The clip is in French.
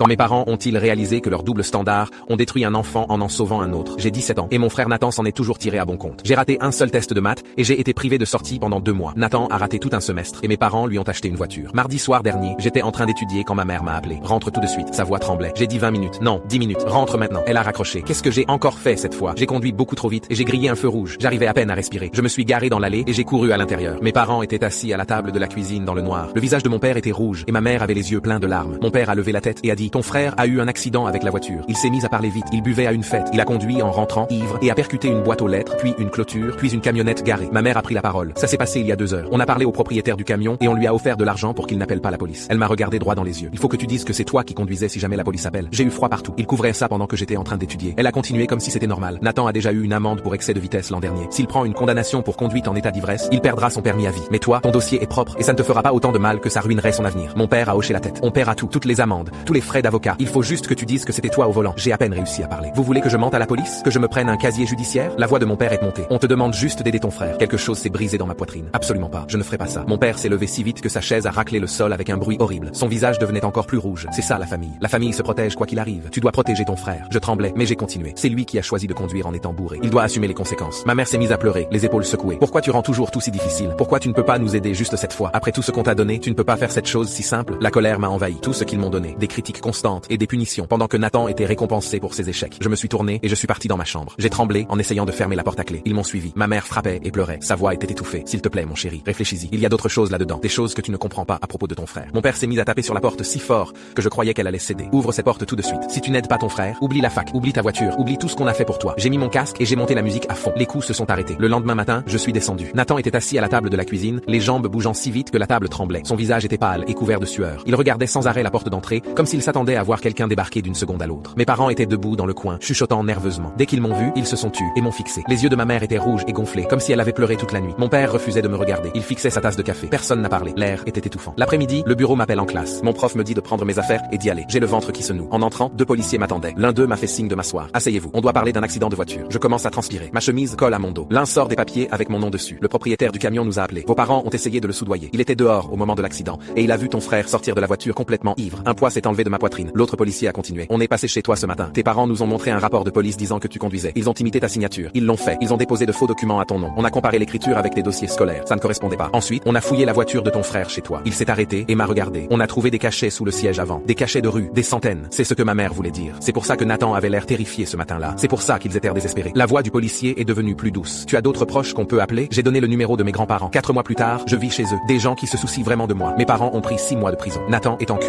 Quand mes parents ont-ils réalisé que leur double standard ont détruit un enfant en sauvant un autre? J'ai 17 ans et mon frère Nathan s'en est toujours tiré à bon compte. J'ai raté un seul test de maths et j'ai été privé de sortie pendant 2 mois. Nathan a raté tout un semestre et mes parents lui ont acheté une voiture. Mardi soir dernier, j'étais en train d'étudier quand ma mère m'a appelé. Rentre tout de suite. Sa voix tremblait. J'ai dit 20 minutes. Non, 10 minutes. Rentre maintenant. Elle a raccroché. Qu'est-ce que j'ai encore fait cette fois? J'ai conduit beaucoup trop vite et j'ai grillé un feu rouge. J'arrivais à peine à respirer. Je me suis garé dans l'allée et j'ai couru à l'intérieur. Mes parents étaient assis à la table de la cuisine dans le noir. Le visage de mon père était rouge et ma mère avait les yeux pleins de larmes. Mon père a levé la tête et a dit: ton frère a eu un accident avec la voiture. Il s'est mis à parler vite. Il buvait à une fête. Il a conduit en rentrant ivre et a percuté une boîte aux lettres, puis une clôture, puis une camionnette garée. Ma mère a pris la parole. Ça s'est passé il y a 2 heures. On a parlé au propriétaire du camion et on lui a offert de l'argent pour qu'il n'appelle pas la police. Elle m'a regardé droit dans les yeux. Il faut que tu dises que c'est toi qui conduisais si jamais la police appelle. J'ai eu froid partout. Il couvrait ça pendant que j'étais en train d'étudier. Elle a continué comme si c'était normal. Nathan a déjà eu une amende pour excès de vitesse l'an dernier. S'il prend une condamnation pour conduite en état d'ivresse, il perdra son permis à vie. Mais toi, ton dossier est propre et ça ne te fera pas autant de mal que ça ruinerait son avenir. Mon père a hoché la tête. On paiera tout, toutes les amendes, tous les frais d'avocat. Il faut juste que tu dises que c'était toi au volant. J'ai à peine réussi à parler. Vous voulez que je mente à la police? Que je me prenne un casier judiciaire? La voix de mon père est montée. On te demande juste d'aider ton frère. Quelque chose s'est brisé dans ma poitrine. Absolument pas. Je ne ferai pas ça. Mon père s'est levé si vite que sa chaise a raclé le sol avec un bruit horrible. Son visage devenait encore plus rouge. C'est ça la famille. La famille se protège quoi qu'il arrive. Tu dois protéger ton frère. Je tremblais, mais j'ai continué. C'est lui qui a choisi de conduire en étant bourré. Il doit assumer les conséquences. Ma mère s'est mise à pleurer, les épaules secouées. Pourquoi tu rends toujours tout si difficile? Pourquoi tu ne peux pas nous aider juste cette fois? Après tout ce qu'on t'a donné, tu ne peux pas faire cette chose si simple? La colère m'a envahi. Tout ce qu'ils m'ont donné, des critiques constantes et des punitions, pendant que Nathan était récompensé pour ses échecs. Je me suis tourné et je suis parti dans ma chambre. J'ai tremblé en essayant de fermer la porte à clé. Ils m'ont suivi. Ma mère frappait et pleurait. Sa voix était étouffée. S'il te plaît, mon chéri, réfléchis-y. Il y a d'autres choses là-dedans. Des choses que tu ne comprends pas à propos de ton frère. Mon père s'est mis à taper sur la porte si fort que je croyais qu'elle allait céder. Ouvre cette porte tout de suite. Si tu n'aides pas ton frère, oublie la fac, oublie ta voiture, oublie tout ce qu'on a fait pour toi. J'ai mis mon casque et j'ai monté la musique à fond. Les coups se sont arrêtés. Le lendemain matin, je suis descendu. Nathan était assis à la table de la cuisine, les jambes bougeant si vite que la table tremblait. Son visage était pâle et couvert de sueur. Il regardait sans arrêt la porte d'entrée, comme s'il s'attendait à voir quelqu'un débarquer d'une seconde à l'autre. Mes parents étaient debout dans le coin, chuchotant nerveusement. Dès qu'ils m'ont vu, ils se sont tus et m'ont fixé. Les yeux de ma mère étaient rouges et gonflés, comme si elle avait pleuré toute la nuit. Mon père refusait de me regarder. Il fixait sa tasse de café. Personne n'a parlé. L'air était étouffant. L'après-midi, le bureau m'appelle en classe. Mon prof me dit de prendre mes affaires et d'y aller. J'ai le ventre qui se noue. En entrant, 2 policiers m'attendaient. L'un d'eux m'a fait signe de m'asseoir. Asseyez-vous. On doit parler d'un accident de voiture. Je commence à transpirer. Ma chemise colle à mon dos. L'un sort des papiers avec mon nom dessus. Le propriétaire du camion nous a appelés. Vos parents ont essayé de le soudoyer. Il était dehors au moment de l'accident et il a vu ton frère sortir de la voiture complètement ivre. Un poids s'est enlevé de ma poitrine. L'autre policier a continué. On est passé chez toi ce matin. Tes parents nous ont montré un rapport de police disant que tu conduisais. Ils ont imité ta signature. Ils l'ont fait. Ils ont déposé de faux documents à ton nom. On a comparé l'écriture avec tes dossiers scolaires. Ça ne correspondait pas. Ensuite, on a fouillé la voiture de ton frère chez toi. Il s'est arrêté et m'a regardé. On a trouvé des cachets sous le siège avant. Des cachets de rue. Des centaines. C'est ce que ma mère voulait dire. C'est pour ça que Nathan avait l'air terrifié ce matin-là. C'est pour ça qu'ils étaient désespérés. La voix du policier est devenue plus douce. Tu as d'autres proches qu'on peut appeler? J'ai donné le numéro de mes grands-parents. 4 mois plus tard, je vis chez eux. Des gens qui se soucient vraiment de moi. Mes parents ont pris 6 mois de prison. Nathan est en